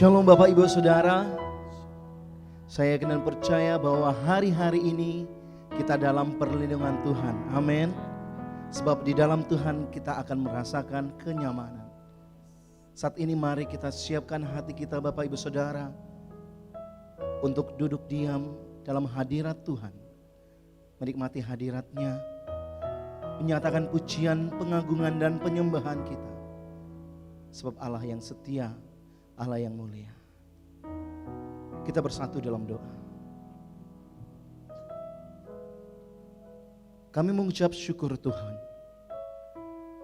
Shalom Bapak Ibu Saudara. Saya yakin dan percaya bahwa hari-hari ini kita dalam perlindungan Tuhan. Amin. Sebab di dalam Tuhan kita akan merasakan kenyamanan. Saat ini mari kita siapkan hati kita Bapak Ibu Saudara untuk duduk diam dalam hadirat Tuhan. Menikmati hadiratnya, menyatakan pujian, pengagungan dan penyembahan kita. Sebab Allah yang setia, Allah yang mulia. Kita bersatu dalam doa. Kami mengucap syukur Tuhan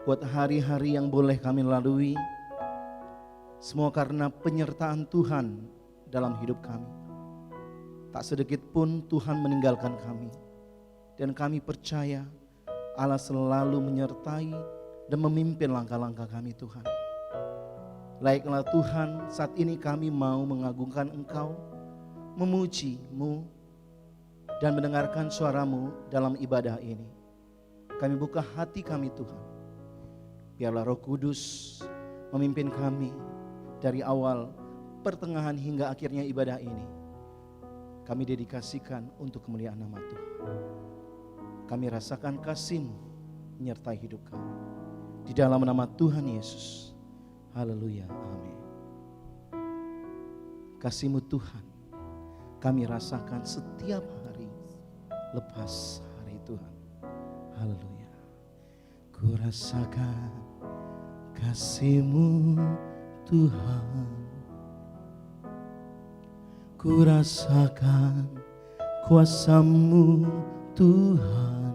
buat hari-hari yang boleh kami lalui. Semua karena penyertaan Tuhan dalam hidup kami. Tak sedikit pun Tuhan meninggalkan kami. Dan kami percaya Allah selalu menyertai dan memimpin langkah-langkah kami Tuhan. Laiklah Tuhan, saat ini kami mau mengagungkan Engkau, memuji-Mu, dan mendengarkan suara-Mu dalam ibadah ini. Kami buka hati kami Tuhan. Biarlah Roh Kudus memimpin kami dari awal, pertengahan hingga akhirnya ibadah ini. Kami dedikasikan untuk kemuliaan nama Tuhan. Kami rasakan kasih-Mu menyertai hidup kami. Di dalam nama Tuhan Yesus. Haleluya, amin. Kasih-Mu Tuhan kami rasakan setiap hari lepas hari Tuhan. Haleluya. Ku rasakan kasih-Mu Tuhan. Ku rasakan kuasa-Mu Tuhan.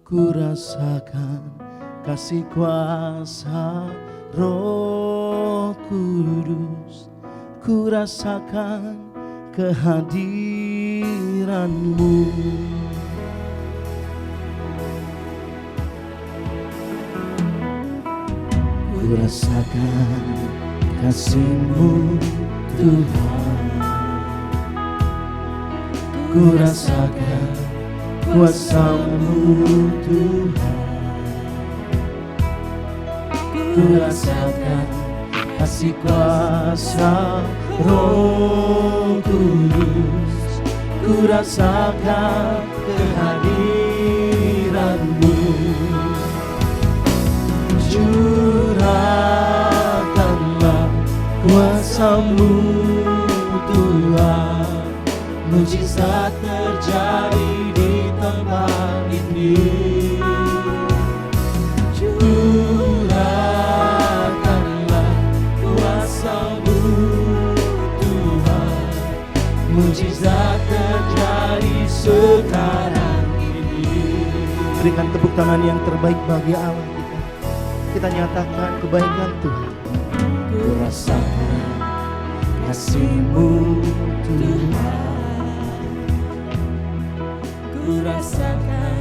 Ku rasakan kasih kuasa Roh Kudus, ku rasakan kehadiran-Mu. Ku rasakan kasih-Mu Tuhan. Ku rasakan kuasa-Mu Tuhan. Ku rasakan kasih kuasa Roh Kudus. Ku rasakan kehadiran-Mu. Curahkanlah kuasa-Mu Tuhan. Mujizat terjadi di tempat ini. Mujizat terjadi sekarang ini. Berikan tepuk tangan yang terbaik bagi Allah kita. Kita nyatakan kebaikan Tuhan. Ku rasakan kasih-Mu Tuhan. Ku rasakan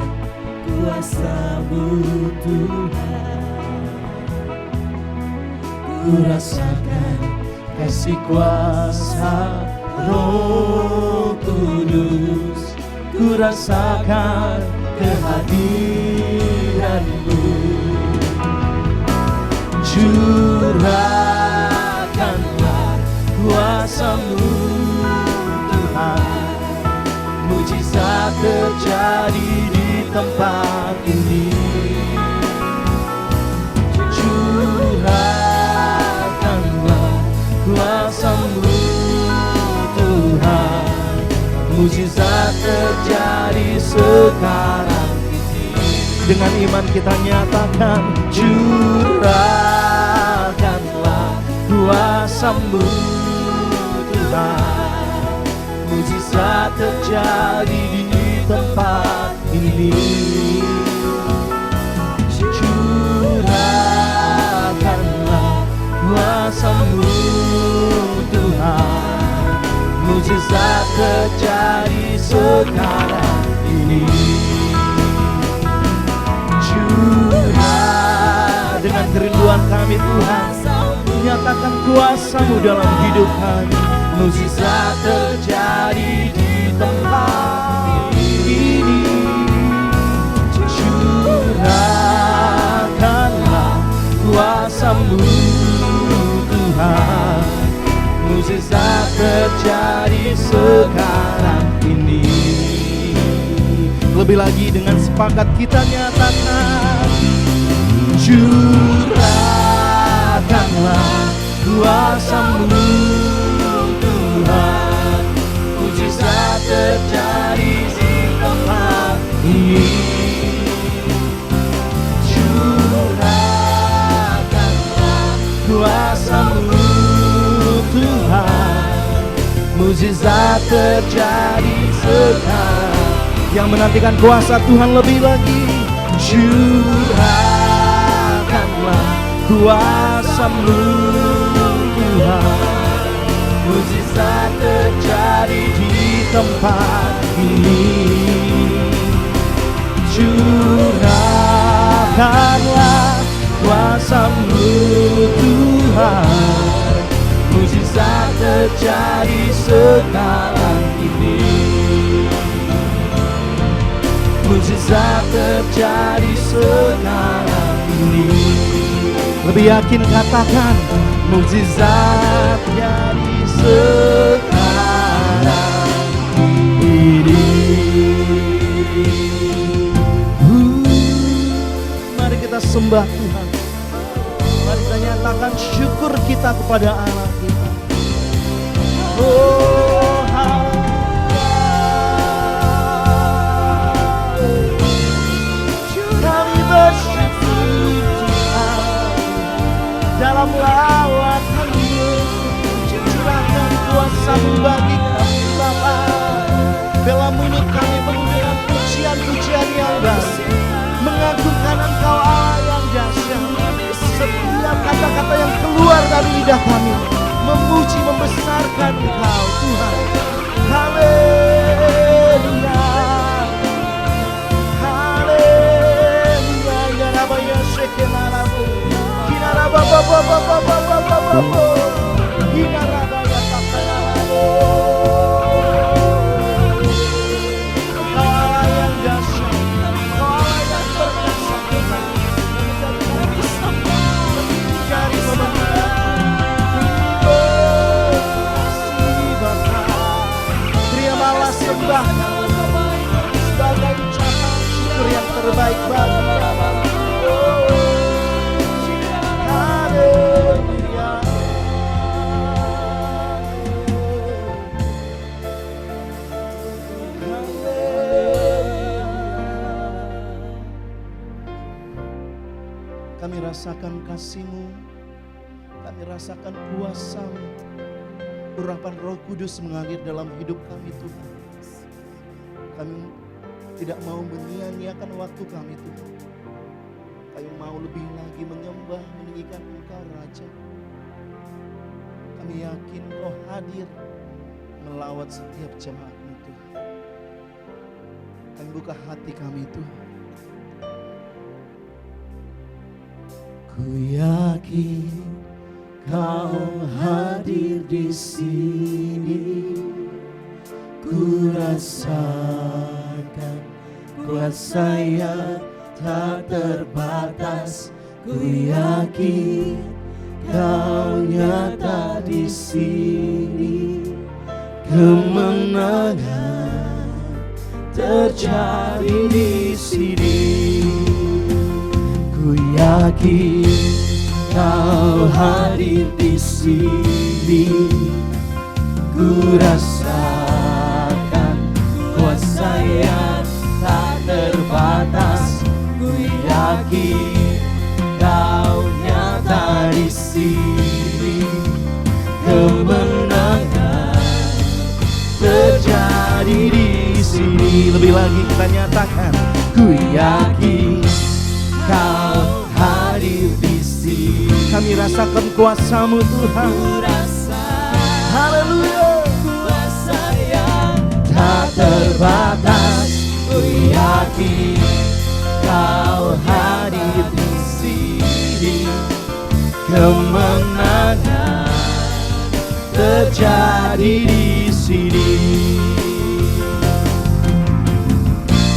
kuasa-Mu Tuhan. Ku rasakan kasih kuasa Roh Kudus. Ku rasakan kehadiran-Mu. Curahkanlah kuasa-Mu Tuhan. Mujizat terjadi di tempat ini. Curahkanlah kuasa-Mu Tuhan. Mujizat terjadi sekarang ini. Dengan iman kita nyatakan, curahkanlah kuasa-Mu Tuhan. Mujizat terjadi di tempat ini. Curahkanlah kuasa-Mu Tuhan. Mujizat terjadi sekarang ini. Curah dengan kerinduan kami Tuhan. Nyatakan kuasa-Mu dalam hidup kami. Mujizat terjadi di tempat ini. Curahkanlah kuasa-Mu Tuhan. mujizat terjadi sekarang ini. Lebih lagi dengan sepakat kita nyatakan, curahkanlah kuasa-Mu Tuhan, mujizat terjadi di tempat ini. Curahkanlah kuasa-Mu Tuhan, mujizat terjadi sekarang. Yang menantikan kuasa Tuhan lebih lagi, curahkanlah kuasa-Mu Tuhan, mujizat terjadi di tempat ini. Curahkanlah kuasa-Mu Tuhan, mujizat terjadi sekarang ini. Mujizat terjadi sekarang ini. Lebih yakin katakan, mujizat jadi sekarang ini. Mari kita sembah Tuhan. Mari kita nyatakan syukur kita kepada Allah kita. Oh, kami bersyukur Tuhan dalam lawatan-Mu. Curahkan kuasa-Mu bagi kami Bapa. Dalam mulut kami penuh dengan pujian-pujian yang baik, mengagungkan Engkau Allah yang dahsyat. Setiap kata-kata yang keluar dari lidah kami memuji, membesarkan Engkau Tuhan. Haleluya, haleluya. Ya Rabbi ya Shekinarabu, Kinaraba Baba Baba Baba Baba, Kinaraba ya Takarabu. Engkau Allah yang dahsyat, Engkau Allah yang perkasa, mencari kebenaran. Terimalah sembah sebagai ucapan syukur yang terbaik bagi Bapa. Haleluya. Kami rasakan kasih-Mu, kami rasakan kuasa-Mu. Urapan Roh Kudus mengalir dalam hidup kami Tuhan. Kami tidak mau menyia-nyiakan waktu kami Tuhan. Kami mau lebih lagi menyembah, meninggikan Engkau Raja. Kami yakin Roh hadir melawat setiap jemaat-Mu Tuhan. Kami buka hati kami Tuhan. Ku yakin Kau hadir di sini, ku rasakan kuasa yang tak terbatas. Ku yakin Kau nyata di sini, kemenangan terjadi di sini. Ku yakin Kau hadir di sini, ku rasakan kuasa yang tak terbatas. Ku yakin Kau nyata di sini, kemenangan terjadi di sini. Lebih lagi kita nyatakan, ku yakin Kau hadir di sini. Kami rasakan kuasa-Mu Tuhan. Haleluya. Kuasa yang tak terbatas. Ku yakin Kau hadir di sini, kemenangan terjadi di sini.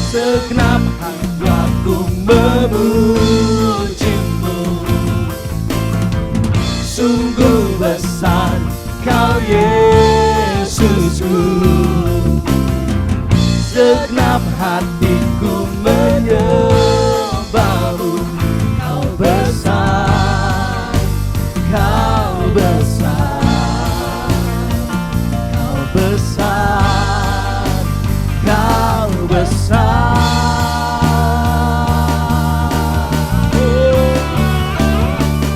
Segenap hati aku memuji-Mu, sungguh besar Kau Yesus. dalam hatiku menyembahmu. Kau besar, kau besar, kau besar, kau besar.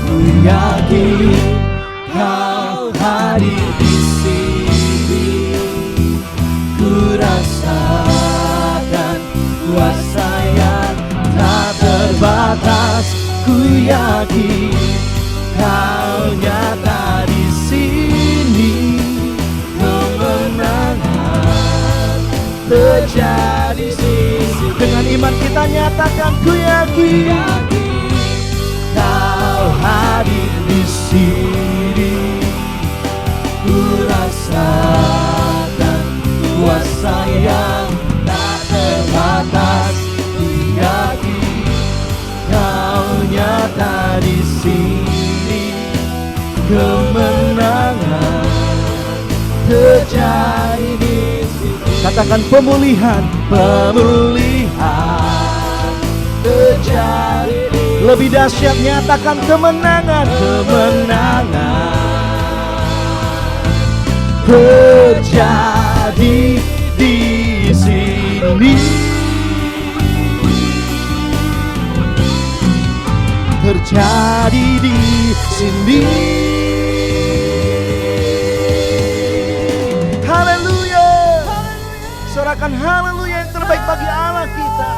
Ku yakin kau hadir di sini, ku rasakan kuasa yang tak terbatas. Ku yakin kau nyata di sini, kemenangan terjadi di sini. Dengan iman kita nyatakan, ku yakin kau hadir di sini, ku rasakan kuasa yang tak terbatas. Ku yakin kau nyata di sini, kemenangan terjadi di sini. Katakan pemulihan, pemulihan terjadi. Lebih dahsyat nyatakan kemenangan, kemenangan terjadi di sini, terjadi di sini. Haleluya. Sorakan haleluya yang terbaik bagi Allah kita.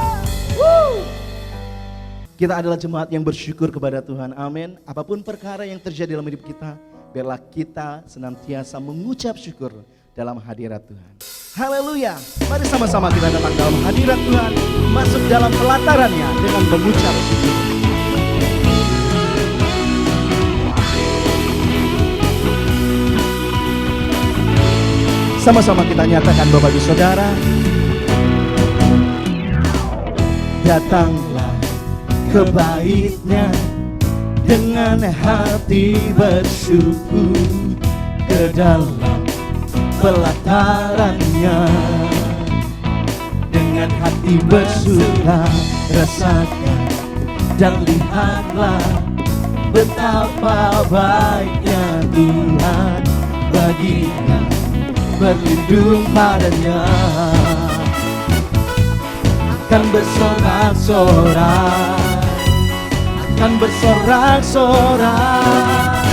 Kita adalah jemaat yang bersyukur kepada Tuhan. Amin. Apapun perkara yang terjadi dalam hidup kita, biarlah kita senantiasa mengucap syukur dalam hadirat Tuhan. Haleluya. Mari sama-sama kita datang dalam hadirat Tuhan, masuk dalam pelatarannya dengan mengucap syukur. Sama-sama kita nyatakan Bapak Ibu Saudara, datanglah ke baitnya dengan hati bersyukur, ke dalam pelatarannya dengan hati bersuka. Rasakan dan lihatlah betapa baiknya Tuhan, baginya berlindung padanya. Akan bersorak-sorai, akan bersorak-sorai,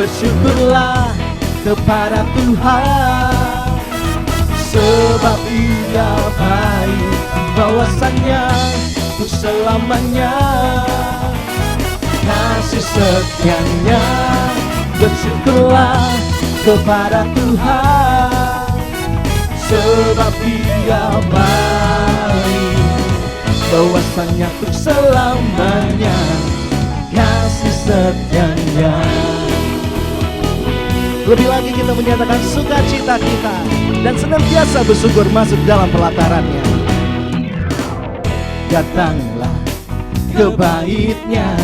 bersyukurlah kepada Tuhan, sebab Ia baik, bahwasannya untuk selamanya kasih setianya. Bersyukurlah kepada Tuhan, sebab Ia baik, bahwasannya untuk selamanya kasih setianya. Lebih lagi kita menyatakan sukacita kita dan senantiasa bersyukur masuk dalam pelatarannya. Datanglah ke baitnya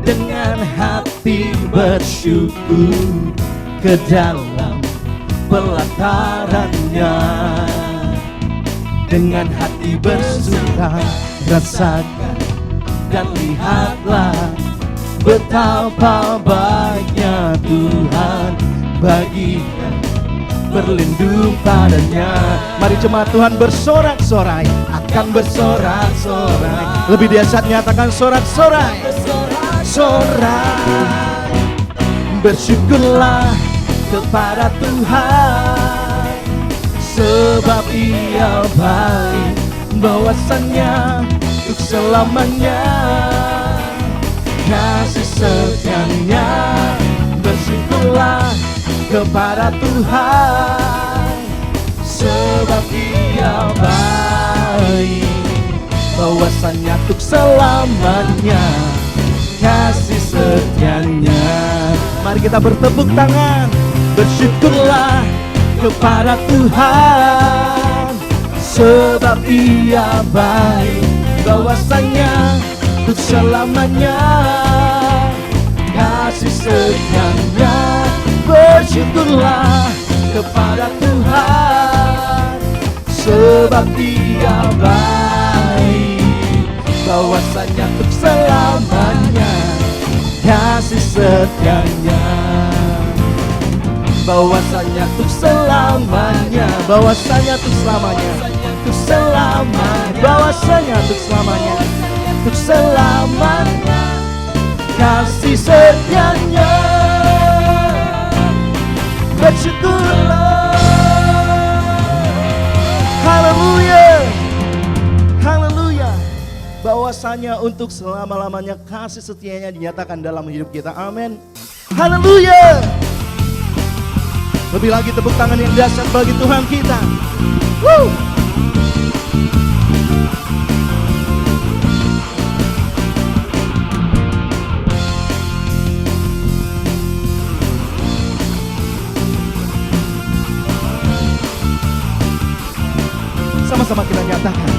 dengan hati bersyukur, ke dalam pelatarannya dengan hati bersuka. Rasakan dan lihatlah betapa baiknya Tuhan, baginya berlindung padanya. Mari jemaat Tuhan bersorak-sorai, akan bersorak-sorai. Lebih dahsyat nyatakan sorak-sorai, sorak. Bersyukurlah kepada Tuhan, sebab Ia baik, bahwasannya untuk selamanya kasih setianya. Bersyukurlah kepada Tuhan, sebab Ia baik, bahwasannya untuk selamanya kasih setianya. Mari kita bertepuk tangan, bersyukurlah kepada Tuhan, sebab Ia baik, bahwasannya untuk selamanya kasih setianya. Bersyukurlah kepada Tuhan, sebab Dia baik, bahwasanya untuk selamanya kasih setianya, bahwasanya untuk selamanya, bahwasanya untuk selamanya, untuk selamanya, bahwasanya untuk selamanya, untuk selamanya kasih setianya. Bersyukurlah, haleluya, haleluya, bahwasanya untuk selama-lamanya kasih setianya dinyatakan dalam hidup kita. Amin, haleluya. Lebih lagi tepuk tangan yang dahsyat bagi Tuhan kita. Woo! Sama-sama kita nyatakan.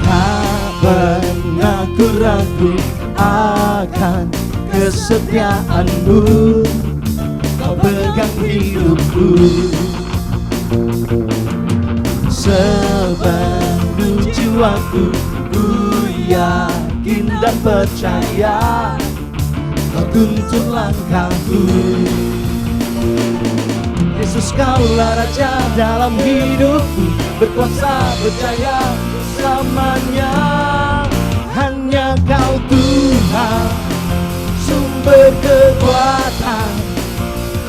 Tak pernah ku ragu akan kesetiaan-Mu, Kau pegang hidupku. Sepenuh jiwaku ku yakin dan percaya, Kau tuntun langkahku. Yesus, Kaulah Raja dalam hidupku, berkuasa berjaya selamanya. Hanya Kau Tuhan, sumber kekuatan,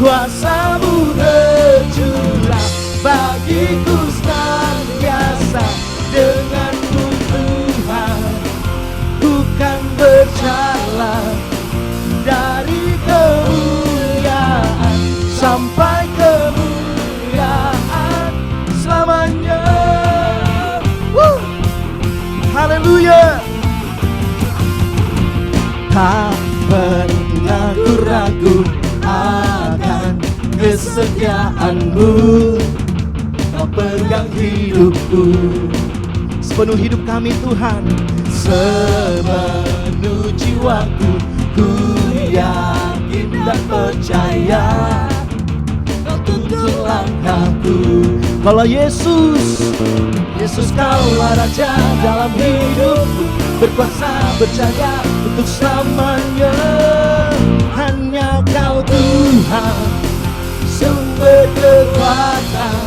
kuasa-Mu tercurah bagiku senantiasa. Dengan-Mu Tuhan, ku kan berjalan dari kemuliaan sampai kemuliaan selamanya. Haleluya. Tak pernah ku ragu akan kesetiaan-Mu, Kau pegang hidupku. Sepenuh hidup kami Tuhan, sepenuh jiwaku ku yakin dan percaya, Kau tuntun langkahku. Kalau Yesus, Yesus Kaulah Raja dalam hidupku, berkuasa berjaya untuk selamanya. Hanya Kau Tuhan, sumber kekuatan,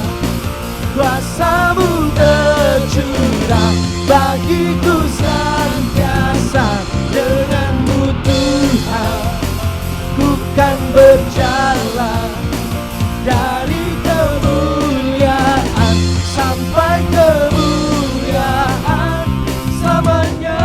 kuasa-Mu tercurah bagiku senantiasa. Dengan-Mu Tuhan, ku kan berjalan dari kemuliaan sampai kemuliaan selamanya.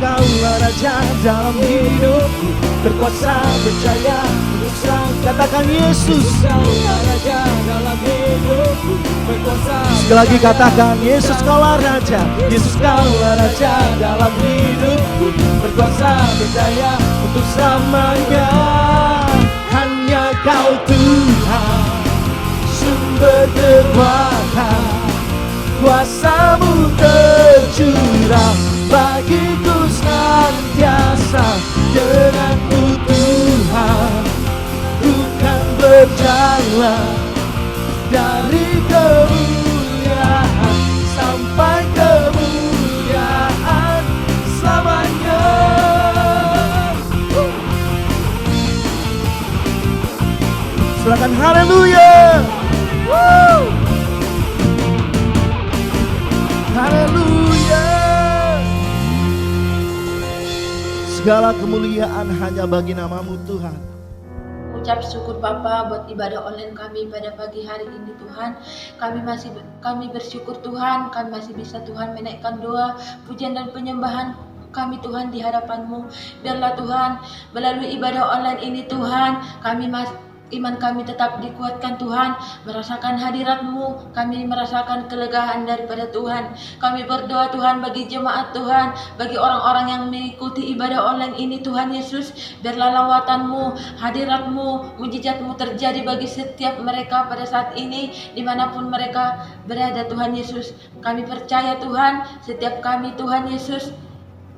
Kaulah Raja dalam hidupku, berkuasa berjaya untuk selalu. Katakan Yesus, Kaulah Raja dalam hidupku, berkuasa. Sekali lagi katakan Yesus Kaulah Raja, Yesus Kaulah Raja dalam hidupku, berkuasa berjaya untuk selamanya. Hanya Kau Tuhan, sumber kekuatan, kuasa-Mu tercurah bagiku senantiasa. Dengan-Mu Tuhan, ku kan berjalan dari kemuliaan sampai kemuliaan selamanya. Silakan haleluya. Haleluya. Segala kemuliaan hanya bagi nama-Mu Tuhan. Ucap syukur Bapa buat ibadah online kami pada pagi hari ini Tuhan. Kami bersyukur Tuhan, kami masih bisa Tuhan menaikkan doa, pujian dan penyembahan kami Tuhan di hadapan-Mu. Biarlah Tuhan melalui ibadah online ini Tuhan, kami Iman kami tetap dikuatkan Tuhan, merasakan hadirat-Mu, kami merasakan kelegaan daripada Tuhan. Kami berdoa Tuhan bagi jemaat Tuhan, bagi orang-orang yang mengikuti ibadah online ini Tuhan Yesus, biarlah lawatan-Mu, hadirat-Mu, mujizat-Mu terjadi bagi setiap mereka pada saat ini, dimanapun mereka berada Tuhan Yesus. Kami percaya Tuhan, setiap kami Tuhan Yesus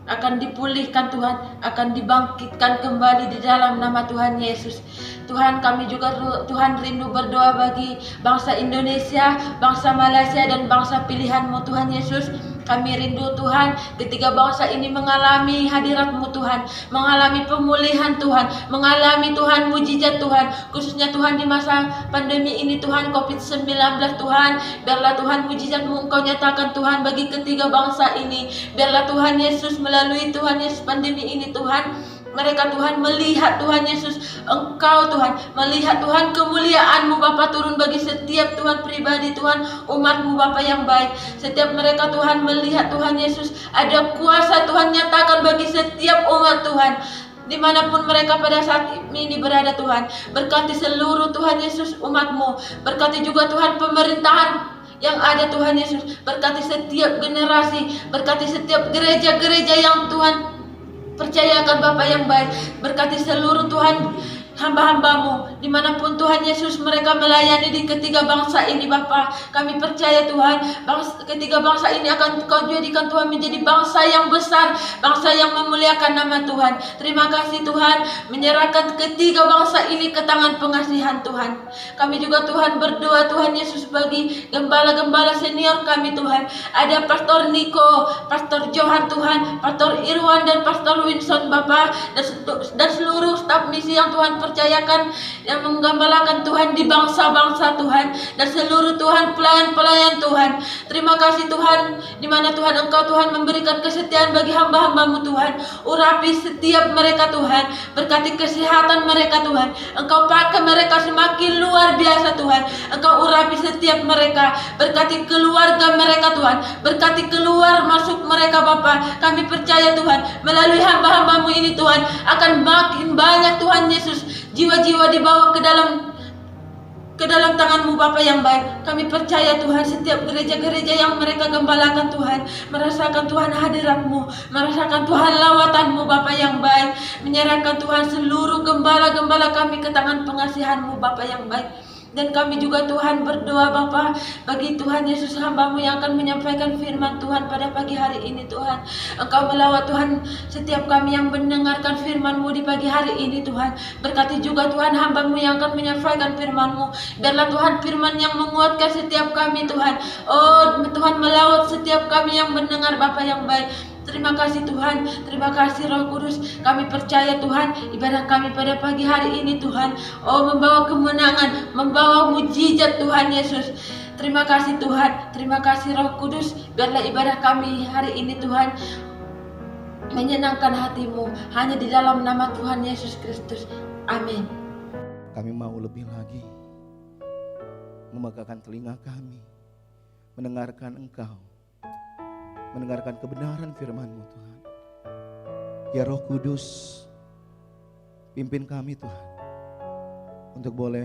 akan dipulihkan Tuhan, akan dibangkitkan kembali di dalam nama Tuhan Yesus. Tuhan, kami juga Tuhan rindu berdoa bagi bangsa Indonesia, bangsa Malaysia dan bangsa pilihan-Mu Tuhan Yesus. Kami rindu Tuhan ketika bangsa ini mengalami hadirat-Mu Tuhan, mengalami pemulihan Tuhan, mengalami Tuhan mujizat Tuhan, khususnya Tuhan di masa pandemi ini Tuhan COVID-19 Tuhan. Biarlah Tuhan mujizat-Mu Engkau nyatakan Tuhan bagi ketiga bangsa ini. Biarlah Tuhan Yesus melalui Tuhan Yesus pandemi ini Tuhan, mereka Tuhan melihat Tuhan Yesus, Engkau Tuhan, melihat Tuhan kemuliaan-Mu Bapa turun bagi setiap Tuhan pribadi Tuhan, umat-Mu Bapa yang baik. Setiap mereka Tuhan melihat Tuhan Yesus, ada kuasa Tuhan nyatakan bagi setiap umat Tuhan, dimanapun mereka pada saat ini berada Tuhan. Berkati seluruh Tuhan Yesus umat-Mu, berkati juga Tuhan pemerintahan yang ada Tuhan Yesus, berkati setiap generasi, berkati setiap gereja-gereja yang Tuhan percayakan Bapa yang baik, berkati seluruh Tuhan hamba-hamba-Mu dimanapun Tuhan Yesus mereka melayani di ketiga bangsa ini Bapa. Kami percaya Tuhan, ketiga bangsa ini akan Kau jadikan Tuhan menjadi bangsa yang besar, bangsa yang memuliakan nama Tuhan. Terima kasih Tuhan, menyerahkan ketiga bangsa ini ke tangan pengasihan Tuhan. Kami juga Tuhan berdoa Tuhan Yesus bagi gembala-gembala senior kami Tuhan. Ada Pastor Niko, Pastor Johan Tuhan, Pastor Irwan dan Pastor Winson Bapa, dan seluruh staf misi yang Tuhan percayakan yang menggembalakan Tuhan di bangsa-bangsa Tuhan, dan seluruh Tuhan pelayan-pelayan Tuhan. Terima kasih Tuhan, di mana Tuhan Engkau Tuhan memberikan kesetiaan bagi hamba-hamba-Mu Tuhan. Urapi setiap mereka Tuhan, berkati kesehatan mereka Tuhan. Engkau pakai mereka semakin luar biasa Tuhan. Engkau urapi setiap mereka, berkati keluarga mereka Tuhan, berkati keluar masuk mereka Bapa. Kami percaya Tuhan, melalui hamba-hamba-Mu ini Tuhan akan makin banyak Tuhan Yesus jiwa-jiwa dibawa ke dalam tangan-Mu Bapa yang baik. Kami percaya Tuhan setiap gereja-gereja yang mereka gembalakan Tuhan, merasakan Tuhan hadirat-Mu, merasakan Tuhan lawatan-Mu Bapa yang baik. Menyerahkan Tuhan seluruh gembala-gembala kami ke tangan pengasihan-Mu Bapa yang baik. Dan kami juga Tuhan berdoa Bapa bagi Tuhan Yesus hamba-Mu yang akan menyampaikan firman Tuhan pada pagi hari ini Tuhan. Engkau melawat Tuhan setiap kami yang mendengarkan firman-Mu di pagi hari ini Tuhan. Berkati juga Tuhan hamba-Mu yang akan menyampaikan firman-Mu. Biarlah Tuhan firman yang menguatkan setiap kami Tuhan. Oh Tuhan melawat setiap kami yang mendengar Bapa yang baik. Terima kasih Tuhan, terima kasih Roh Kudus. Kami percaya Tuhan, ibadah kami pada pagi hari ini Tuhan, oh membawa kemenangan, membawa mujizat Tuhan Yesus. Terima kasih Tuhan, terima kasih Roh Kudus. Biarlah ibadah kami hari ini Tuhan menyenangkan hati-Mu, hanya di dalam nama Tuhan Yesus Kristus. Amin. Kami mau lebih lagi memegahkan telinga kami, mendengarkan Engkau, mendengarkan kebenaran firman-Mu Tuhan. Ya Roh Kudus, pimpin kami Tuhan untuk boleh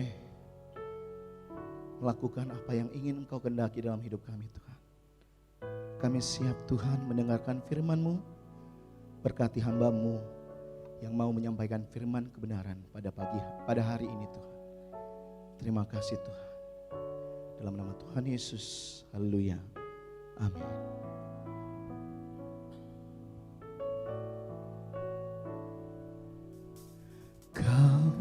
melakukan apa yang ingin Engkau kehendaki dalam hidup kami Tuhan. Kami siap Tuhan mendengarkan firman-Mu, berkati hamba-Mu yang mau menyampaikan firman kebenaran pada hari ini Tuhan. Terima kasih Tuhan. Dalam nama Tuhan Yesus, haleluya, amin. Kau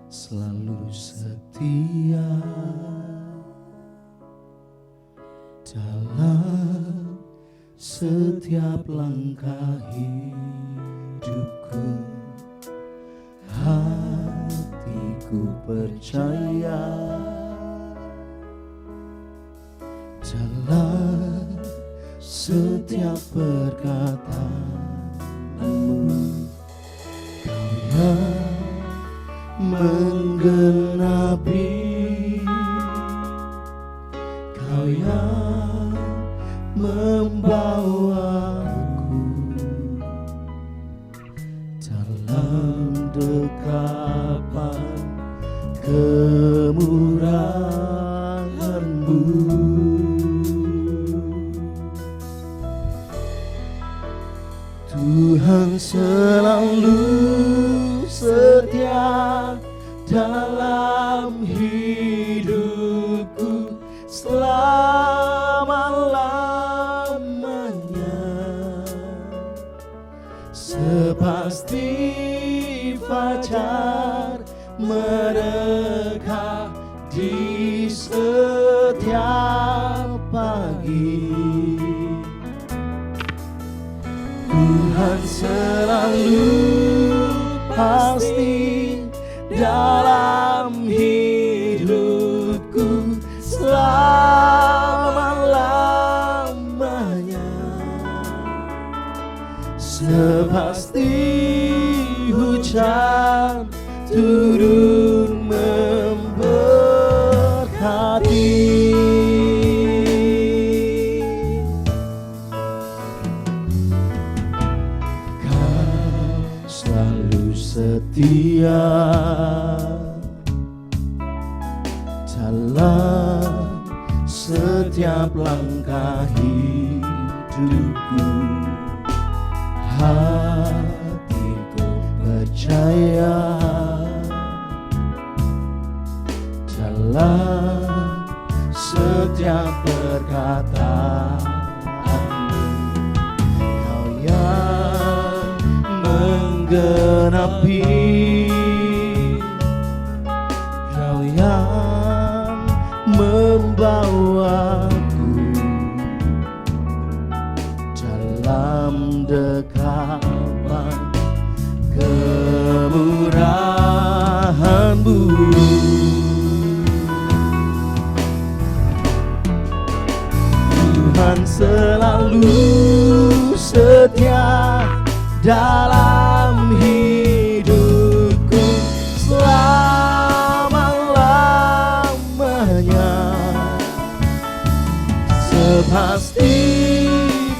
selalu setia dalam setiap langkah hidupku. Hatiku percaya dalam setiap perkataanmu. Kau yang menggenapi, Kau yang membawaku dalam dekapan ke kemurahan-Mu. Tuhan selalu setia dalam hidupku selama-lamanya, sepasti fajar mereka di setiap pagi. Tuhan selalu pasti dalam hidupku selama-lamanya, sepasti hujan turun memberkati. Kau selalu setia dalam setiap langkah hidupku. Hatiku percaya dalam setiap perkataan-Mu. Kau yang menggenapi, Kau yang membawaku dalam dekapan kemurahan-Mu. Tuhan selalu setia dalam hidupku selama-lamanya, sepasti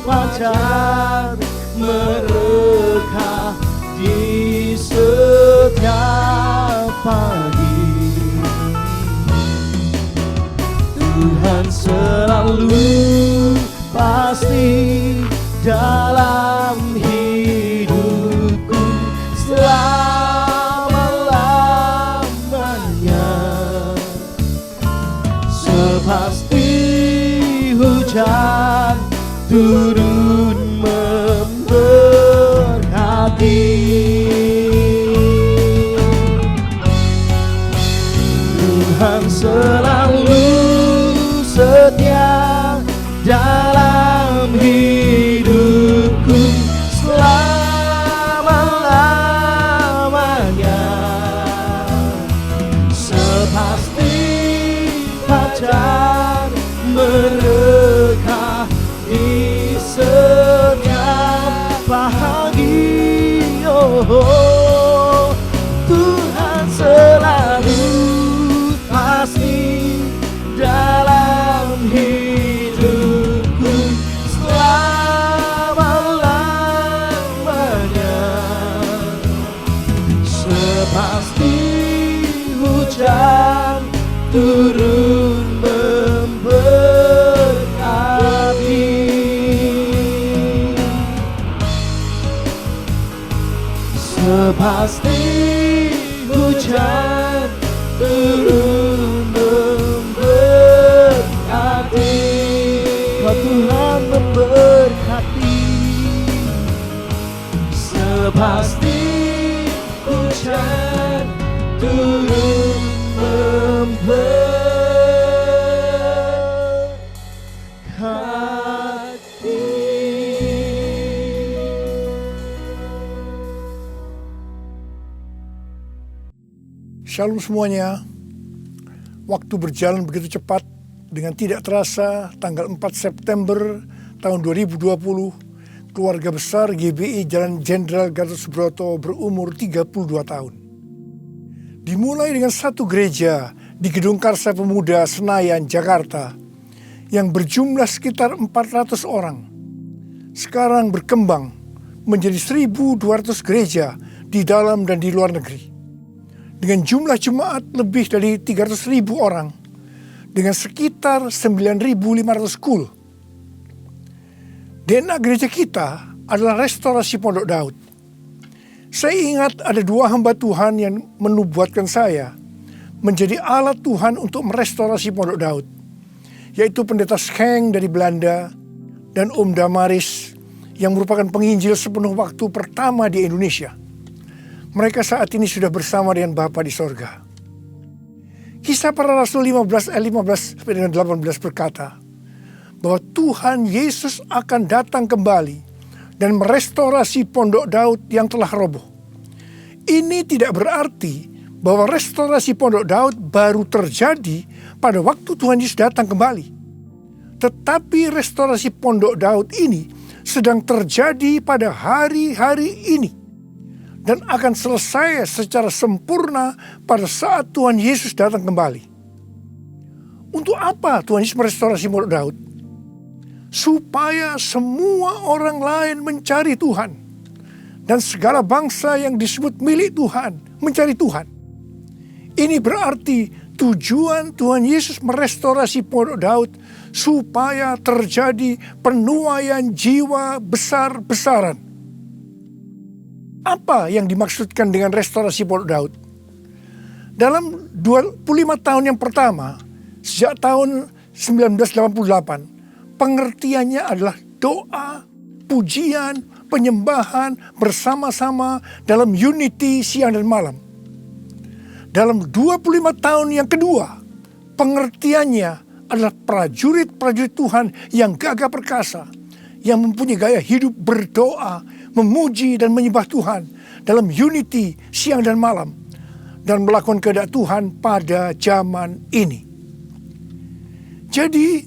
fajar mereka di setiap pagi. Tuhan selalu pasti dalam hidupku selama-lamanya, sepasti hujan turun memberkati. Tuhan selalu setia dalam hidupku selama-lamanya, sepasti fajar mereka di setiap pagi. Oh, Tuhan selalu pasti dalam hidupku selama-lamanya, sepasti hujan turun memberkati. Sepasti hujan turun memberkati. Kau Tuhan memberkati. Sepasti hujan turun memberkati. Shalom semuanya. Waktu berjalan begitu cepat. Dengan tidak terasa, tanggal 4 September tahun 2020, keluarga besar GBI Jalan Jenderal Gatot Subroto berumur 32 tahun. Dimulai dengan satu gereja di Gedung Karsa Pemuda Senayan, Jakarta, yang berjumlah sekitar 400 orang. Sekarang berkembang menjadi 1.200 gereja di dalam dan di luar negeri. dengan jumlah jemaat lebih dari 300.000 orang dengan sekitar 9.500 kul. DNA gereja kita adalah restorasi Pondok Daud. Saya ingat ada 2 hamba Tuhan yang menubuatkan saya menjadi alat Tuhan untuk merestorasi Pondok Daud, yaitu Pendeta Schenk dari Belanda dan Om Damaris yang merupakan penginjil sepenuh waktu pertama di Indonesia. Mereka saat ini sudah bersama dengan Bapa di sorga. Kisah Para Rasul 15 ayat 15 dengan 18 berkata bahwa Tuhan Yesus akan datang kembali dan merestorasi Pondok Daud yang telah roboh. Ini tidak berarti bahwa restorasi Pondok Daud baru terjadi pada waktu Tuhan Yesus datang kembali. Tetapi restorasi Pondok Daud ini sedang terjadi pada hari-hari ini dan akan selesai secara sempurna pada saat Tuhan Yesus datang kembali. Untuk apa Tuhan Yesus merestorasi Pondok Daud? Supaya semua orang lain mencari Tuhan dan segala bangsa yang disebut milik Tuhan mencari Tuhan. Ini berarti tujuan Tuhan Yesus merestorasi Pondok Daud supaya terjadi penuaian jiwa besar-besaran. Apa yang dimaksudkan dengan restorasi Pondok Daud? Dalam 25 tahun yang pertama, sejak tahun 1988, pengertiannya adalah doa, pujian, penyembahan bersama-sama dalam unity siang dan malam. Dalam 25 tahun yang kedua, pengertiannya adalah prajurit-prajurit Tuhan yang gagah perkasa, yang mempunyai gaya hidup berdoa, memuji dan menyembah Tuhan dalam unity siang dan malam, dan melakukan kehendak Tuhan pada zaman ini. Jadi,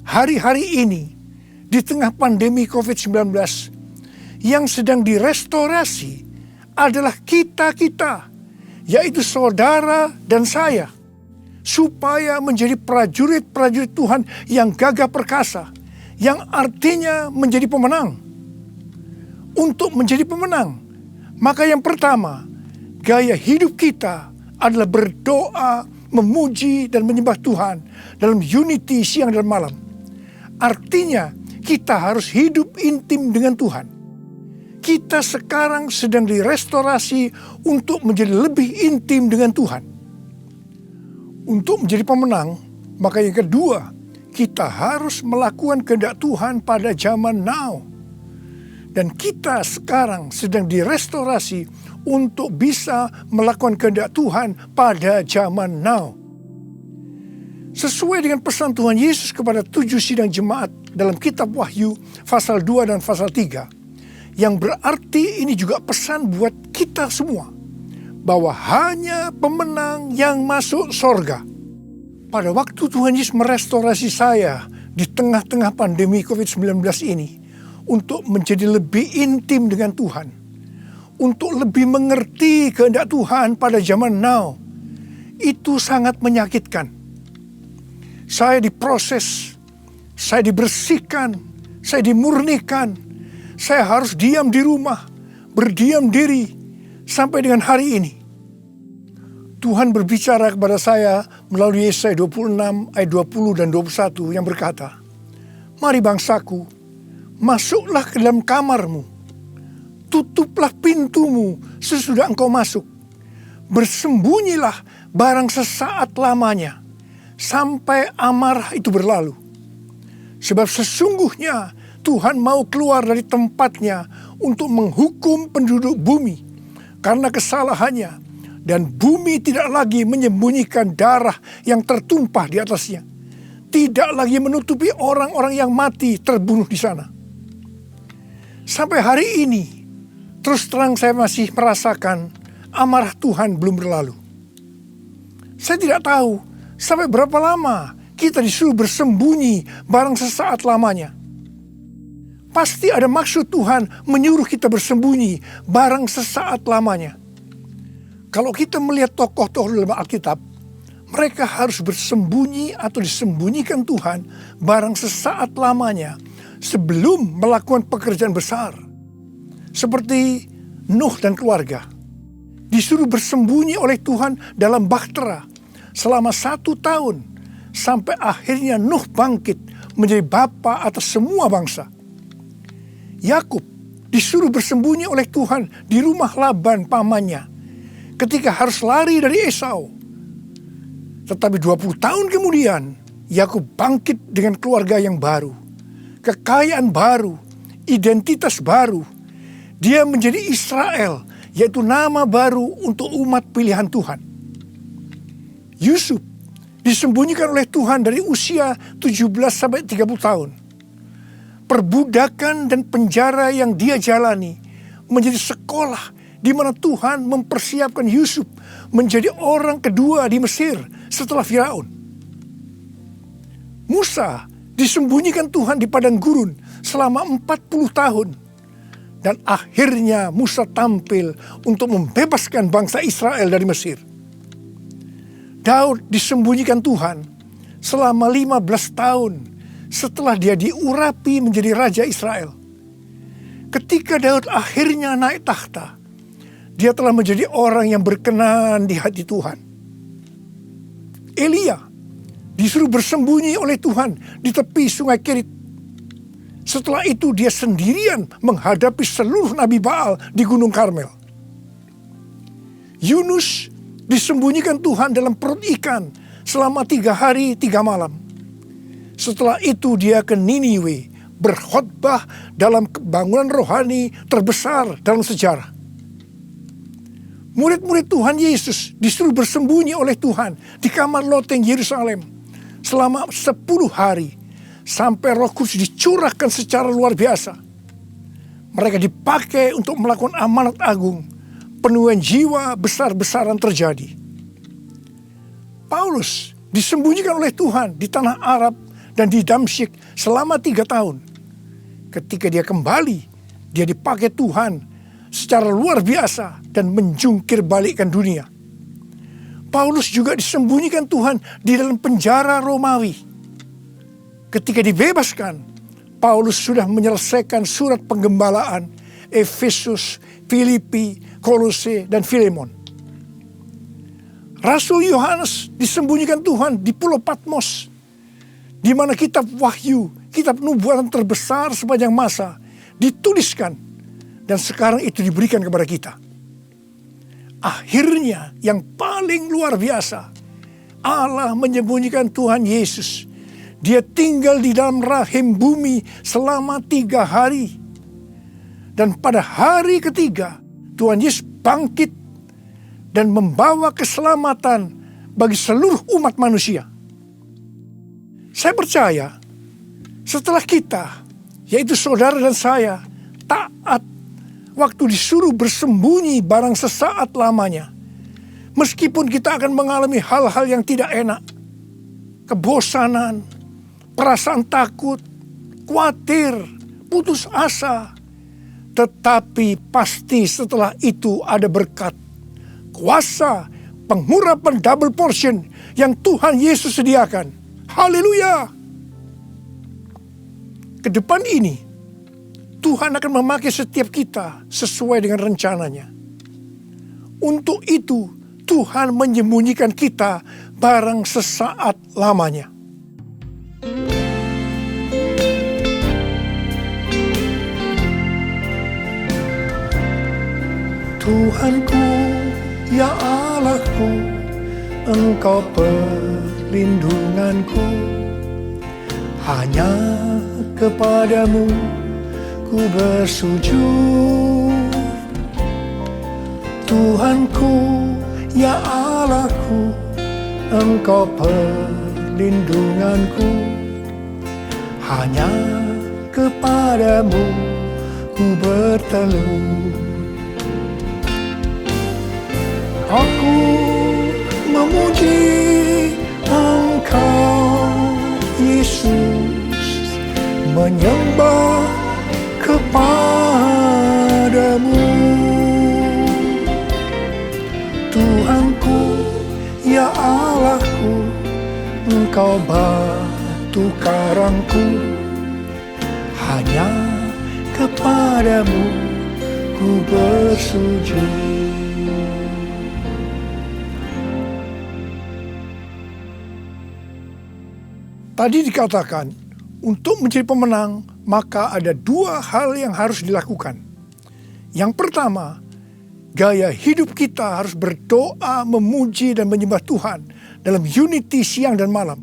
hari-hari ini, di tengah pandemi COVID-19, yang sedang direstorasi adalah kita-kita, yaitu saudara dan saya, supaya menjadi prajurit-prajurit Tuhan yang gagah perkasa, yang artinya menjadi pemenang. Untuk menjadi pemenang, maka yang pertama, gaya hidup kita adalah berdoa, memuji dan menyembah Tuhan dalam unity siang dan malam. Artinya, kita harus hidup intim dengan Tuhan. Kita sekarang sedang direstorasi untuk menjadi lebih intim dengan Tuhan. Untuk menjadi pemenang, maka yang kedua, kita harus melakukan kehendak Tuhan pada zaman now. Dan kita sekarang sedang direstorasi untuk bisa melakukan kehendak Tuhan pada zaman now. Sesuai dengan pesan Tuhan Yesus kepada 7 sidang jemaat dalam kitab Wahyu pasal 2 dan pasal 3. Yang berarti ini juga pesan buat kita semua, bahwa hanya pemenang yang masuk sorga. Pada waktu Tuhan Yesus merestorasi saya di tengah-tengah pandemi COVID-19 ini, untuk menjadi lebih intim dengan Tuhan, untuk lebih mengerti kehendak Tuhan pada zaman now, itu sangat menyakitkan. Saya diproses, saya dibersihkan, saya dimurnikan. Saya harus diam di rumah, berdiam diri sampai dengan hari ini. Tuhan berbicara kepada saya melalui Yesaya 26 ayat 20 dan 21 yang berkata, "Mari bangsaku, masuklah ke dalam kamarmu, tutuplah pintumu sesudah engkau masuk. Bersembunyilah barang sesaat lamanya, sampai amarah itu berlalu. Sebab sesungguhnya Tuhan mau keluar dari tempatnya untuk menghukum penduduk bumi karena kesalahannya, dan bumi tidak lagi menyembunyikan darah yang tertumpah di atasnya, tidak lagi menutupi orang-orang yang mati terbunuh di sana." Sampai hari ini, terus terang saya masih merasakan amarah Tuhan belum berlalu. Saya tidak tahu sampai berapa lama kita disuruh bersembunyi barang sesaat lamanya. Pasti ada maksud Tuhan menyuruh kita bersembunyi barang sesaat lamanya. Kalau kita melihat tokoh-tokoh dalam Alkitab, mereka harus bersembunyi atau disembunyikan Tuhan barang sesaat lamanya sebelum melakukan pekerjaan besar. Seperti Nuh dan keluarga. disuruh bersembunyi oleh Tuhan dalam bahtera selama 1 tahun, sampai akhirnya Nuh bangkit menjadi bapa atas semua bangsa. Yakub disuruh bersembunyi oleh Tuhan di rumah Laban pamannya ketika harus lari dari Esau. Tetapi 20 tahun kemudian, Yakub bangkit dengan keluarga yang baru, kekayaan baru, identitas baru. Dia menjadi Israel, yaitu nama baru untuk umat pilihan Tuhan. Yusuf disembunyikan oleh Tuhan dari usia 17 sampai 30 tahun. Perbudakan dan penjara yang dia jalani menjadi sekolah di mana Tuhan mempersiapkan Yusuf menjadi orang kedua di Mesir setelah Firaun. Musa disembunyikan Tuhan di padang gurun selama 40 tahun. Dan akhirnya Musa tampil untuk membebaskan bangsa Israel dari Mesir. Daud disembunyikan Tuhan selama 15 tahun setelah dia diurapi menjadi raja Israel. Ketika Daud akhirnya naik takhta, dia telah menjadi orang yang berkenan di hati Tuhan. Elia disuruh bersembunyi oleh Tuhan di tepi sungai Kerit. Setelah itu dia sendirian menghadapi seluruh Nabi Baal di Gunung Karmel. Yunus disembunyikan Tuhan dalam perut ikan selama 3 hari 3 malam. Setelah itu dia ke Niniwe berkhotbah dalam bangunan rohani terbesar dalam sejarah. Murid-murid Tuhan Yesus disuruh bersembunyi oleh Tuhan di kamar loteng Yerusalem selama 10 hari. Sampai Roh Kudus dicurahkan secara luar biasa. Mereka dipakai untuk melakukan amanat agung. Penuaian jiwa besar-besaran terjadi. Paulus disembunyikan oleh Tuhan di tanah Arab dan di Damsyik selama 3 tahun. Ketika dia kembali, dia dipakai Tuhan secara luar biasa dan menjungkir balikkan dunia. Paulus juga disembunyikan Tuhan di dalam penjara Romawi. Ketika dibebaskan, Paulus sudah menyelesaikan surat penggembalaan Efesus, Filipi, Kolose, dan Filemon. Rasul Yohanes disembunyikan Tuhan di Pulau Patmos, di mana kitab Wahyu, kitab nubuatan terbesar sepanjang masa, dituliskan, dan sekarang itu diberikan kepada kita. Akhirnya yang paling luar biasa, Allah menyembunyikan Tuhan Yesus. Dia tinggal di dalam rahim bumi selama 3 hari. Dan pada hari ketiga, Tuhan Yesus bangkit dan membawa keselamatan bagi seluruh umat manusia. Saya percaya setelah kita, yaitu saudara dan saya, taat waktu disuruh bersembunyi barang sesaat lamanya. Meskipun kita akan mengalami hal-hal yang tidak enak, kebosanan, perasaan takut, khawatir, putus asa. Tetapi pasti setelah itu ada berkat, kuasa, pengurapan double portion yang Tuhan Yesus sediakan. Haleluya! Ke depan ini, Tuhan akan memakai setiap kita sesuai dengan rencananya. Untuk itu, Tuhan menyembunyikan kita barang sesaat lamanya. Tuhanku, ya Allahku, Engkau perlindunganku. Hanya kepadamu ku bersujud. Tuhanku, ya Allahku, Engkau perlindunganku. Hanya kepadamu ku bertelut. Aku memuji Engkau, Yesus, menyembah kepadamu. Tuhanku, ya Allahku, Engkau batu karangku. Hanya kepadamu ku bersujud. Tadi dikatakan, untuk menjadi pemenang, maka ada dua hal yang harus dilakukan. Yang pertama, gaya hidup kita harus berdoa, memuji, dan menyembah Tuhan dalam unity siang dan malam.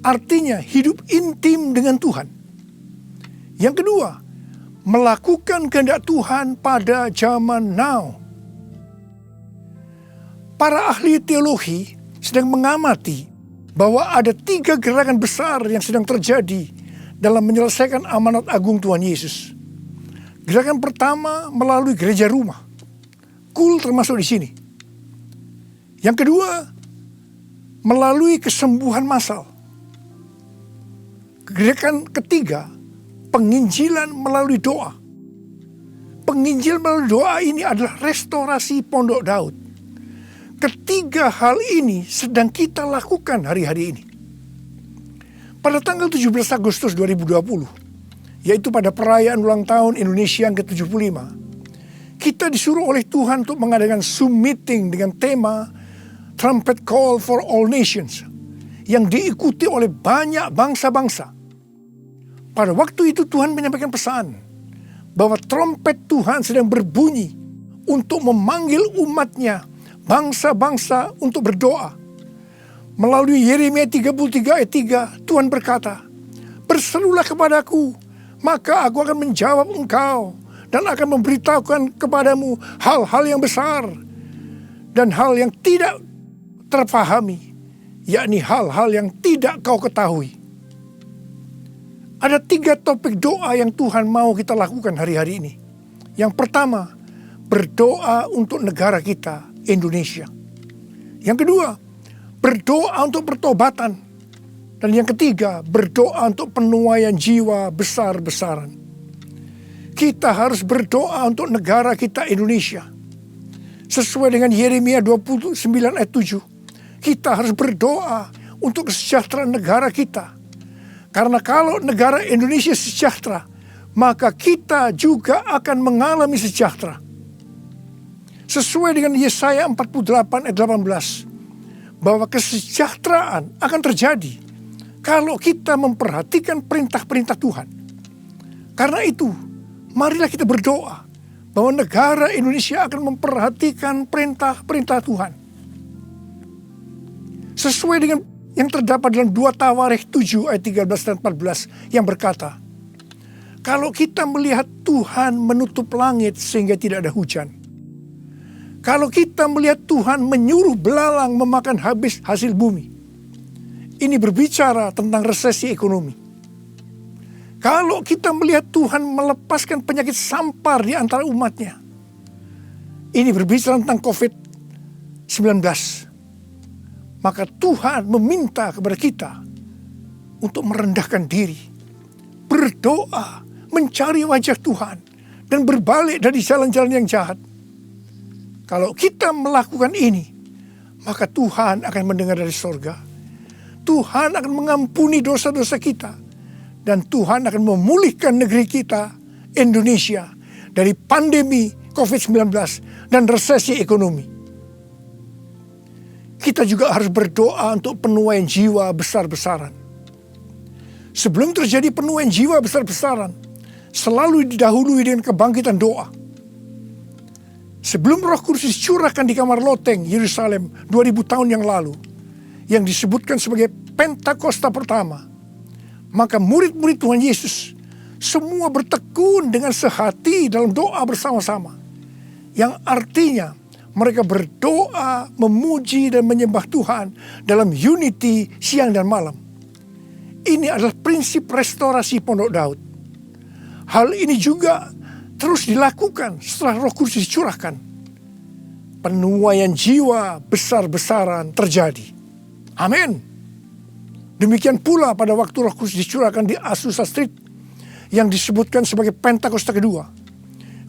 Artinya hidup intim dengan Tuhan. Yang kedua, melakukan kehendak Tuhan pada zaman now. Para ahli teologi sedang mengamati bahwa ada 3 gerakan besar yang sedang terjadi dalam menyelesaikan amanat agung Tuhan Yesus. Gerakan pertama melalui gereja rumah. Kul termasuk di sini. Yang kedua, melalui kesembuhan massal. Gerakan ketiga, penginjilan melalui doa. Penginjilan melalui doa ini adalah restorasi Pondok Daud. Ketiga hal ini sedang kita lakukan hari-hari ini. Pada tanggal 17 Agustus 2020, yaitu pada perayaan ulang tahun Indonesia yang ke-75, kita disuruh oleh Tuhan untuk mengadakan Zoom meeting dengan tema Trumpet Call for All Nations, yang diikuti oleh banyak bangsa-bangsa. Pada waktu itu Tuhan menyampaikan pesan bahwa trompet Tuhan sedang berbunyi untuk memanggil umatnya, bangsa-bangsa, untuk berdoa. Melalui Yeremia 33 ayat 3, Tuhan berkata, "Berserulah kepadaku, maka aku akan menjawab engkau dan akan memberitahukan kepadamu hal-hal yang besar dan hal yang tidak terpahami, yakni hal-hal yang tidak kau ketahui." Ada 3 topik doa yang Tuhan mau kita lakukan hari-hari ini. Yang pertama, berdoa untuk negara kita, Indonesia. Yang kedua, berdoa untuk pertobatan. Dan yang ketiga, berdoa untuk penuaian jiwa besar-besaran. Kita harus berdoa untuk negara kita, Indonesia. Sesuai dengan Yeremia 29 ayat 7, kita harus berdoa untuk kesejahteraan negara kita. Karena kalau negara Indonesia sejahtera, maka kita juga akan mengalami sejahtera. Sesuai dengan Yesaya 48 ayat 18, bahwa kesejahteraan akan terjadi kalau kita memperhatikan perintah-perintah Tuhan. Karena itu, marilah kita berdoa bahwa negara Indonesia akan memperhatikan perintah-perintah Tuhan. Sesuai dengan yang terdapat dalam 2 Tawarikh 7 ayat 13 dan 14 yang berkata, kalau kita melihat Tuhan menutup langit sehingga tidak ada hujan, kalau kita melihat Tuhan menyuruh belalang memakan habis hasil bumi, ini berbicara tentang resesi ekonomi. Kalau kita melihat Tuhan melepaskan penyakit sampar di antara umatnya, ini berbicara tentang COVID-19. Maka Tuhan meminta kepada kita untuk merendahkan diri, berdoa, mencari wajah Tuhan, dan berbalik dari jalan-jalan yang jahat. Kalau kita melakukan ini, maka Tuhan akan mendengar dari sorga. Tuhan akan mengampuni dosa-dosa kita. Dan Tuhan akan memulihkan negeri kita, Indonesia, dari pandemi COVID-19 dan resesi ekonomi. Kita juga harus berdoa untuk penuaian jiwa besar-besaran. Sebelum terjadi penuaian jiwa besar-besaran, selalu didahului dengan kebangkitan doa. Sebelum Roh Kudus dicurahkan di kamar loteng Yerusalem 2000 tahun yang lalu, yang disebutkan sebagai Pentakosta pertama, maka murid-murid Tuhan Yesus semua bertekun dengan sehati dalam doa bersama-sama, yang artinya mereka berdoa, memuji, dan menyembah Tuhan dalam unity siang dan malam. Ini adalah prinsip restorasi Pondok Daud. Hal ini juga terus dilakukan setelah Roh Kudus dicurahkan. Penuaian jiwa besar-besaran terjadi. Amin. Demikian pula pada waktu Roh Kudus dicurahkan di Azusa Street, yang disebutkan sebagai Pentakosta kedua.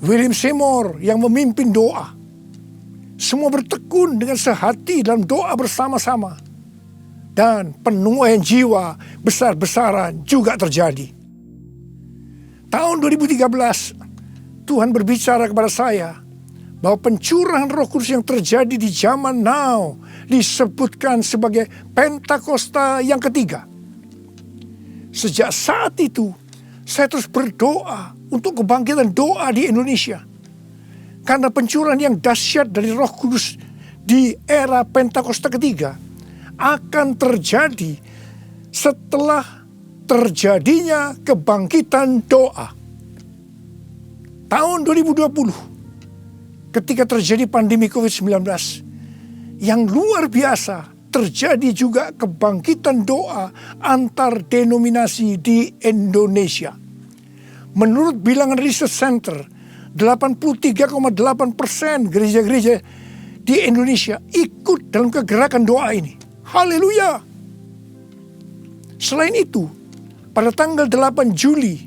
William Seymour yang memimpin doa. Semua bertekun dengan sehati dalam doa bersama-sama. Dan penuaian jiwa besar-besaran juga terjadi. Tahun 2013, Tuhan berbicara kepada saya bahwa pencurahan Roh Kudus yang terjadi di zaman now disebutkan sebagai Pentakosta yang ketiga. Sejak saat itu, saya terus berdoa untuk kebangkitan doa di Indonesia. Karena pencurahan yang dahsyat dari Roh Kudus di era Pentakosta ketiga akan terjadi setelah terjadinya kebangkitan doa. Tahun 2020, ketika terjadi pandemi COVID-19, yang luar biasa, terjadi juga kebangkitan doa antar denominasi di Indonesia. Menurut bilangan Research Center, 83,8% gereja-gereja di Indonesia ikut dalam kegerakan doa ini. Haleluya! Selain itu, pada tanggal 8 Juli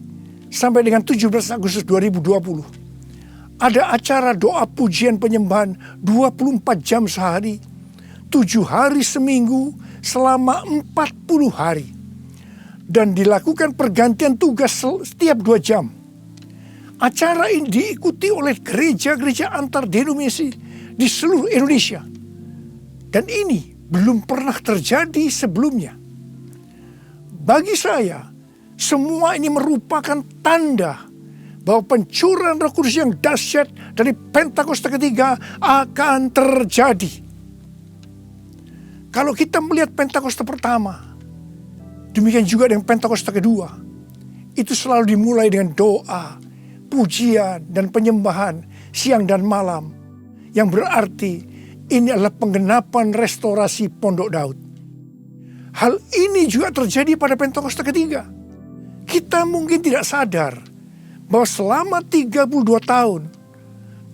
sampai dengan 17 Agustus 2020, ada acara doa pujian penyembahan 24 jam sehari, 7 hari seminggu selama 40 hari. Dan dilakukan pergantian tugas setiap 2 jam. Acara ini diikuti oleh gereja-gereja antar denominasi di seluruh Indonesia. Dan ini belum pernah terjadi sebelumnya. Bagi saya, semua ini merupakan tanda bahwa pencurahan Roh Kudus yang dahsyat dari Pentakosta ketiga akan terjadi. Kalau kita melihat Pentakosta pertama, demikian juga dengan Pentakosta kedua, itu selalu dimulai dengan doa, pujian, dan penyembahan siang dan malam, yang berarti ini adalah penggenapan restorasi Pondok Daud. Hal ini juga terjadi pada Pentakosta ketiga. Kita mungkin tidak sadar bahwa selama 32 tahun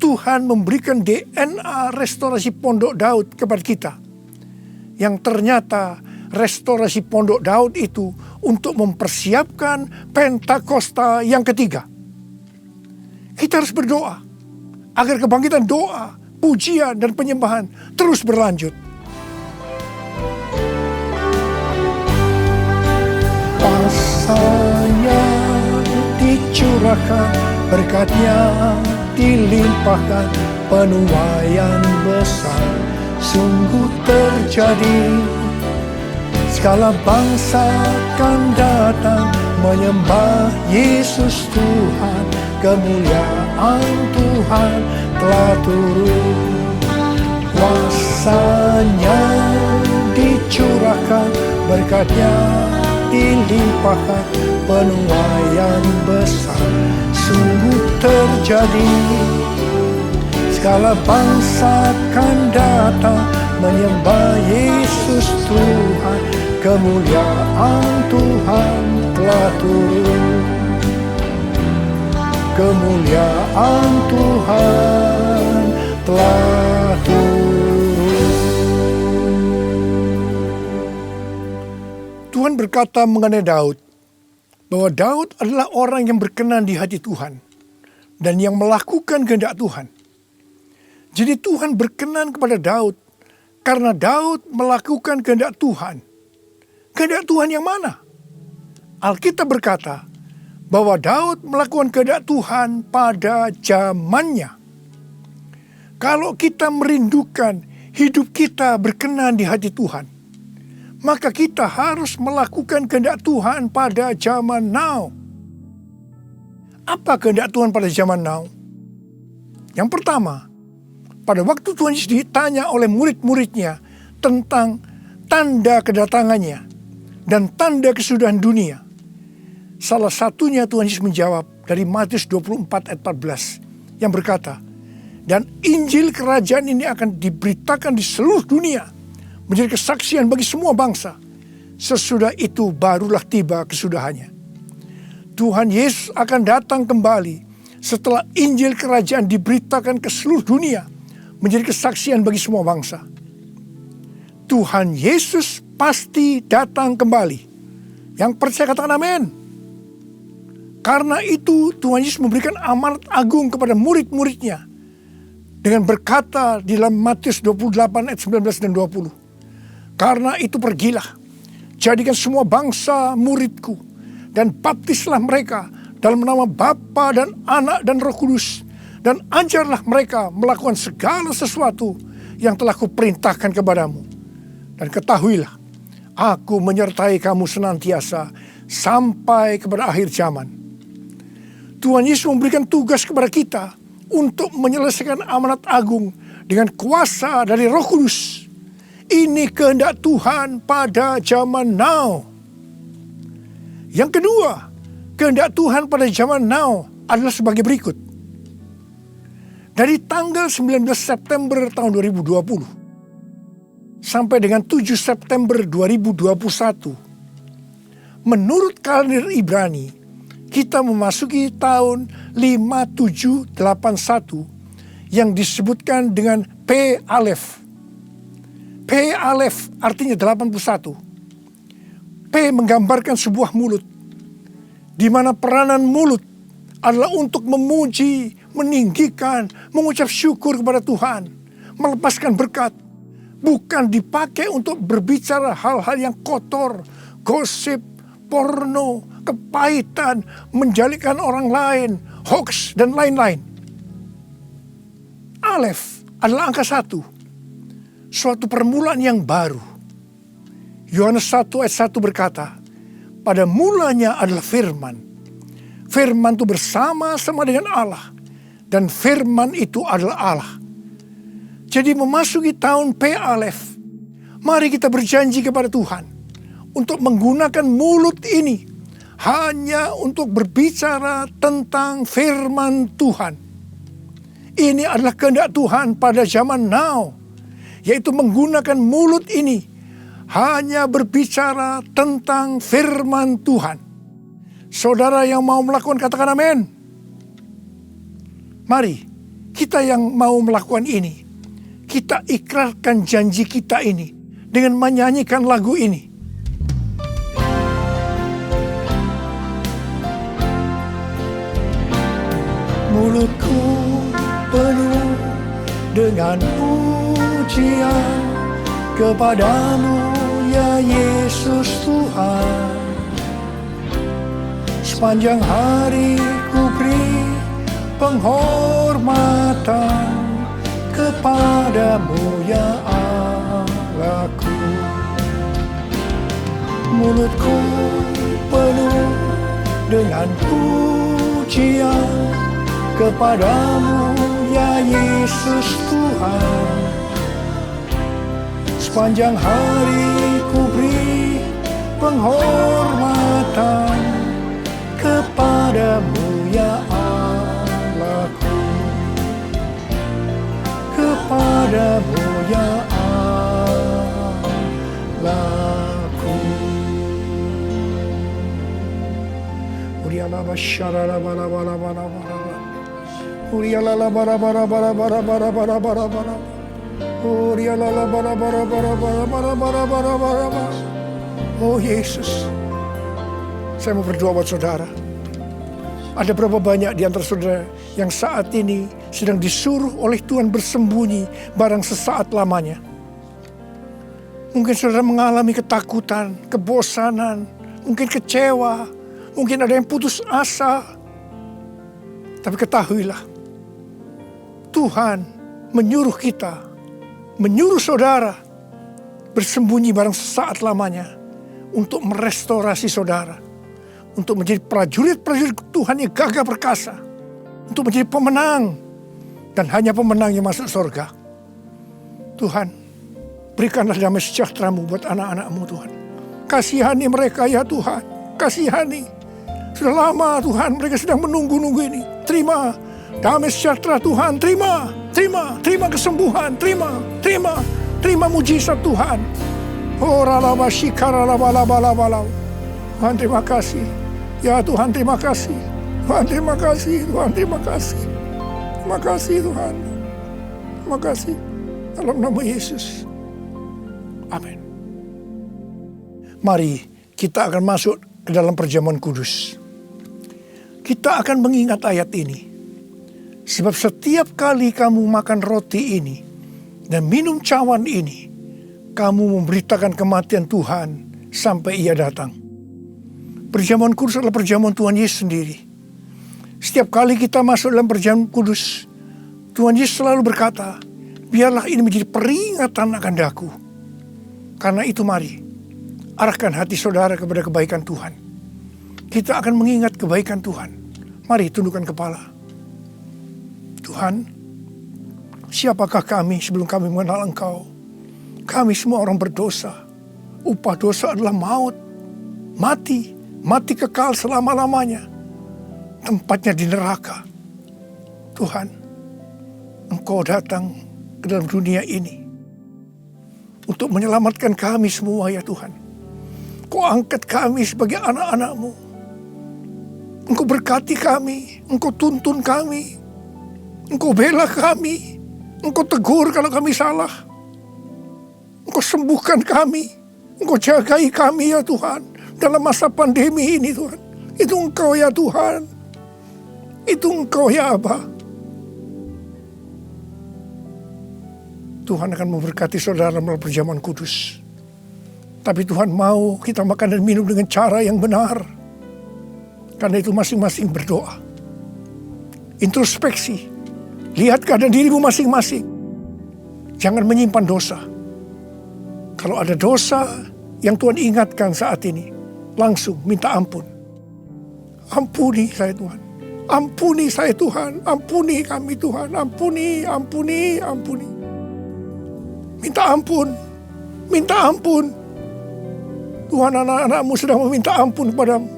Tuhan memberikan DNA restorasi Pondok Daud kepada kita. Yang ternyata restorasi Pondok Daud itu untuk mempersiapkan Pentakosta yang ketiga. Kita harus berdoa agar kebangkitan doa, pujian, dan penyembahan terus berlanjut. Kuasa-Nya dicurahkan, berkat-Nya dilimpahkan, penuaian besar sungguh terjadi. Segala bangsa akan datang menyembah Yesus Tuhan, kemuliaan Tuhan telah turun. Kuasa-Nya dicurahkan, berkat-Nya dilimpahkan, penuaian besar sungguh terjadi. Segala bangsa akan datang menyembah Yesus Tuhan, kemuliaan Tuhan telah turun. Kemuliaan Tuhan telah turun. Tuhan berkata mengenai Daud, bahwa Daud adalah orang yang berkenan di hati Tuhan dan yang melakukan kehendak Tuhan. Jadi Tuhan berkenan kepada Daud karena Daud melakukan kehendak Tuhan. Kehendak Tuhan yang mana? Alkitab berkata bahwa Daud melakukan kehendak Tuhan pada zamannya. Kalau kita merindukan hidup kita berkenan di hati Tuhan, maka kita harus melakukan kehendak Tuhan pada zaman now. Apa kehendak Tuhan pada zaman now? Yang pertama, pada waktu Tuhan Yesus ditanya oleh murid-muridnya tentang tanda kedatangannya dan tanda kesudahan dunia, salah satunya Tuhan Yesus menjawab dari Matius 24 ayat 14 yang berkata, dan Injil kerajaan ini akan diberitakan di seluruh dunia menjadi kesaksian bagi semua bangsa. Sesudah itu barulah tiba kesudahannya. Tuhan Yesus akan datang kembali setelah Injil kerajaan diberitakan ke seluruh dunia menjadi kesaksian bagi semua bangsa. Tuhan Yesus pasti datang kembali. Yang percaya katakan amin. Karena itu Tuhan Yesus memberikan amanat agung kepada murid-muridnya dengan berkata di dalam Matius 28 ayat 19 dan 20. Karena itu pergilah, jadikan semua bangsa muridku dan baptislah mereka dalam nama Bapa dan Anak dan Roh Kudus, dan ajarlah mereka melakukan segala sesuatu yang telah kuperintahkan kepadamu. Dan ketahuilah, aku menyertai kamu senantiasa sampai kepada akhir zaman. Tuhan Yesus memberikan tugas kepada kita untuk menyelesaikan amanat agung dengan kuasa dari Roh Kudus. Ini kehendak Tuhan pada zaman now. Yang kedua, kehendak Tuhan pada zaman now adalah sebagai berikut. Dari tanggal 19 September tahun 2020 sampai dengan 7 September 2021, menurut kalender Ibrani, kita memasuki tahun 5781 yang disebutkan dengan P Alef. P Alef artinya 81. P menggambarkan sebuah mulut, di mana peranan mulut adalah untuk memuji, meninggikan, mengucap syukur kepada Tuhan, melepaskan berkat, bukan dipakai untuk berbicara hal-hal yang kotor, gosip, porno, kepahitan, menjalikan orang lain, hoax, dan lain-lain. Alef adalah angka 1, suatu permulaan yang baru. Yohanes 1 ayat 1 berkata, pada mulanya adalah firman. Firman itu bersama-sama dengan Allah, dan firman itu adalah Allah. Jadi memasuki tahun P Alef, mari kita berjanji kepada Tuhan untuk menggunakan mulut ini hanya untuk berbicara tentang firman Tuhan. Ini adalah kehendak Tuhan pada zaman now, yaitu menggunakan mulut ini hanya berbicara tentang firman Tuhan. Saudara yang mau melakukan, katakan amin. Mari kita yang mau melakukan ini, kita ikrarkan janji kita ini dengan menyanyikan lagu ini. Mulutku penuh dengan pujian kepadamu ya Yesus Tuhan. Sepanjang hari ku beri penghormatan kepadamu ya Allahku. Mulutku penuh dengan pujian kepadamu ya Yesus Tuhan. Sepanjang hari ku beri penghormatan kepadamu ya Allahku. Kepadamu ya Allahku. Uriala basyarala bala bala bala bala. Uriala la bara bara bara bara bara bara bara bara. Uriala la bara bara bara bara bara bara bara bara. Oh Yesus, saya mau berdoa buat saudara. Ada berapa banyak di antara saudara yang saat ini sedang disuruh oleh Tuhan bersembunyi barang sesaat lamanya. Mungkin saudara mengalami ketakutan, kebosanan, mungkin kecewa, mungkin ada yang putus asa. Tapi ketahuilah, Tuhan menyuruh kita, menyuruh saudara bersembunyi barang sesaat lamanya untuk merestorasi saudara, untuk menjadi prajurit-prajurit Tuhan yang gagah perkasa, untuk menjadi pemenang, dan hanya pemenang yang masuk surga. Tuhan, berikanlah damai sejahtera-Mu buat anak-anak-Mu Tuhan. Kasihani mereka ya Tuhan, kasihani. Sudah lama Tuhan mereka sedang menunggu-nunggu ini. Terima damai sejahtera Tuhan, terima kesembuhan, terima mujizat Tuhan. Oh ralabashikara. Tuhan terima kasih. Ya Tuhan terima kasih. Tuhan terima kasih. Tuhan terima kasih. Terima kasih Tuhan. Terima kasih. Dalam nama Yesus. Amin. Mari kita akan masuk ke dalam perjamuan kudus. Kita akan mengingat ayat ini. Sebab setiap kali kamu makan roti ini dan minum cawan ini, kamu memberitakan kematian Tuhan sampai Ia datang. Perjamuan kudus adalah perjamuan Tuhan Yesus sendiri. Setiap kali kita masuk dalam perjamuan kudus, Tuhan Yesus selalu berkata, biarlah ini menjadi peringatan akan daku. Karena itu mari, arahkan hati saudara kepada kebaikan Tuhan. kita akan mengingat kebaikan Tuhan. Mari tundukkan kepala. Tuhan, siapakah kami sebelum kami mengenal Engkau? Kami semua orang berdosa. Upah dosa adalah maut. Mati. Mati kekal selama-lamanya. Tempatnya di neraka. Tuhan, Engkau datang ke dalam dunia ini untuk menyelamatkan kami semua ya Tuhan. Engkau angkat kami sebagai anak-anak-Mu. Engkau berkati kami. Engkau tuntun kami. Engkau bela kami. Engkau tegur kalau kami salah. Engkau sembuhkan kami. Engkau jagai kami ya Tuhan. Dalam masa pandemi ini Tuhan. Itu Engkau ya Tuhan. Itu Engkau ya Aba. Tuhan akan memberkati saudara melalui perjamuan kudus. Tapi Tuhan mau kita makan dan minum dengan cara yang benar. Karena itu masing-masing berdoa. Introspeksi. Lihat keadaan dirimu masing-masing. Jangan menyimpan dosa. Kalau ada dosa yang Tuhan ingatkan saat ini, langsung minta ampun. Ampuni saya Tuhan. Ampuni saya Tuhan. Ampuni kami Tuhan. Ampuni, ampuni, ampuni. Minta ampun. Minta ampun. Tuhan, anak-anak-Mu sedang meminta ampun kepadamu.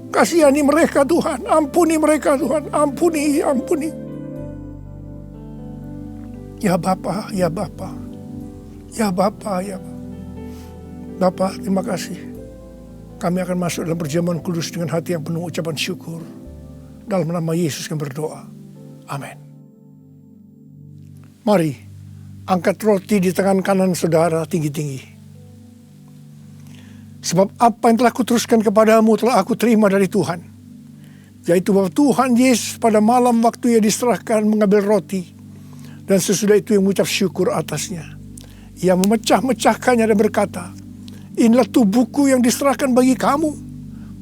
Kasihani mereka Tuhan. Ampuni mereka Tuhan. Ampuni, ampuni. Ya Bapa, ya Bapa. Ya Bapa, ya Bapa. Bapa, terima kasih. Kami akan masuk dalam perjamuan kudus dengan hati yang penuh ucapan syukur. Dalam nama Yesus kami berdoa. Amin. Mari, angkat roti di tangan kanan saudara tinggi-tinggi. Sebab apa yang telah kuteruskan kepadamu telah aku terima dari Tuhan. Yaitu bahwa Tuhan Yesus pada malam waktu Ia diserahkan mengambil roti. Dan sesudah itu yang mengucap syukur atasnya. Ia memecah-mecahkannya dan berkata, inilah tubuhku yang diserahkan bagi kamu.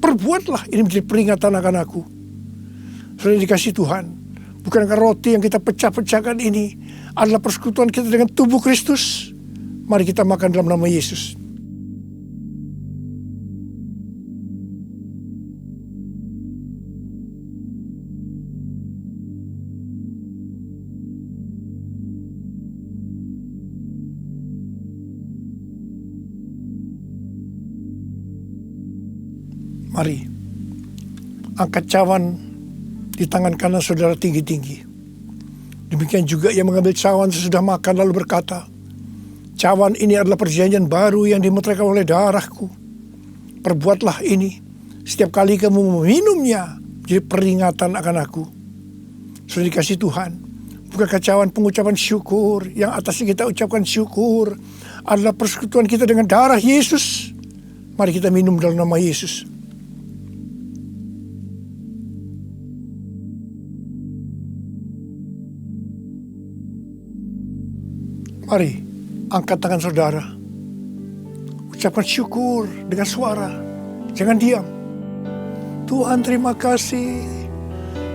Perbuatlah ini menjadi peringatan akan aku. Sudah dikasih Tuhan. Bukankah roti yang kita pecah-pecahkan ini adalah persekutuan kita dengan tubuh Kristus? Mari kita makan dalam nama Yesus. Mari, angkat cawan di tangan kanan saudara tinggi-tinggi. Demikian juga ia mengambil cawan sesudah makan lalu berkata, cawan ini adalah perjanjian baru yang dimeteraikan oleh darahku. Perbuatlah ini setiap kali kamu meminumnya jadi peringatan akan aku. Sudah dikasih Tuhan, bukankah cawan pengucapan syukur yang atasnya kita ucapkan syukur adalah persekutuan kita dengan darah Yesus? Mari kita minum dalam nama Yesus. Mari, angkat tangan saudara. Ucapkan syukur dengan suara. Jangan diam. Tuhan terima kasih.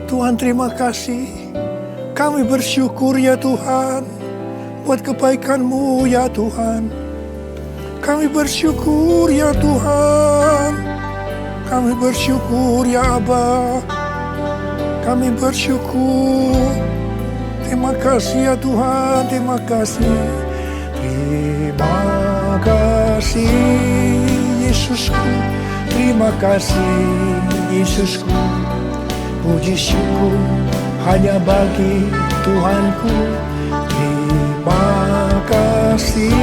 Tuhan terima kasih. Kami bersyukur ya Tuhan. Buat kebaikan-Mu ya Tuhan. Kami bersyukur ya Tuhan. Kami bersyukur ya Aba. Kami bersyukur. Terima kasih ya Tuhan, terima kasih. Terima kasih Yesusku. Terima kasih Yesusku. Puji syukur hanya bagi Tuhanku. Terima kasih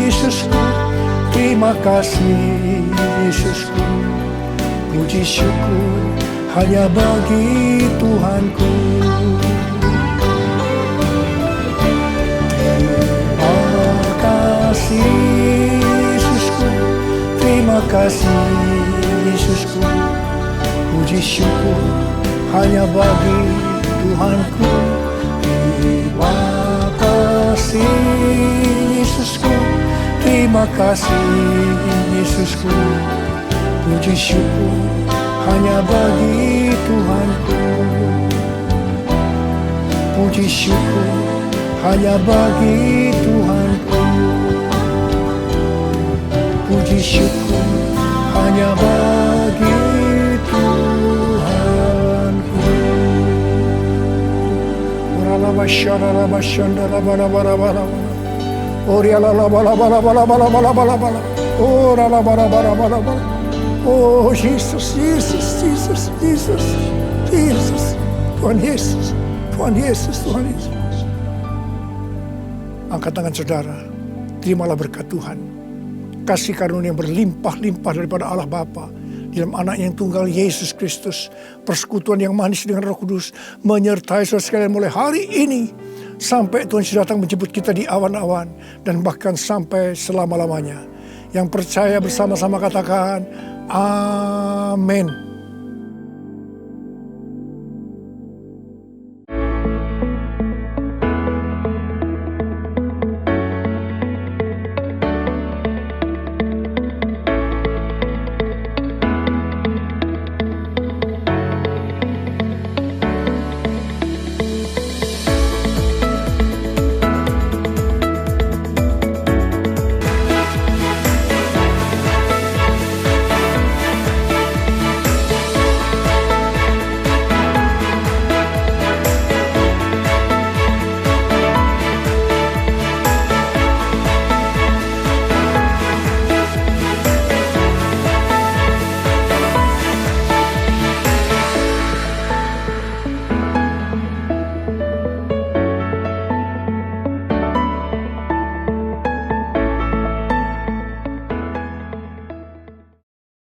Yesusku. Terima kasih Yesusku. Puji syukur hanya bagi Tuhanku. Yesusku, terima kasih Yesusku. Puji syukur hanya bagi Tuhanku. Terima kasih Yesusku. Terima kasih Yesusku. Puji syukur hanya bagi Tuhanku. Puji syukur hanya bagi Tuhanku. Puji syukur hanya bagi Oh Yesus, Yesus, Yesus, Yesus, Yesus, Tuhan Yesus, Tuhan Yesus, Tuhan Yesus. Angkat tangan saudara, terimalah berkat Tuhan. Kasih karunia yang berlimpah-limpah daripada Allah Bapa dalam anaknya yang tunggal Yesus Kristus. Persekutuan yang manis dengan Roh Kudus menyertai saudara sekalian mulai hari ini sampai Tuhan sudah datang menjemput kita di awan-awan dan bahkan sampai selama-lamanya. Yang percaya bersama-sama katakan amin.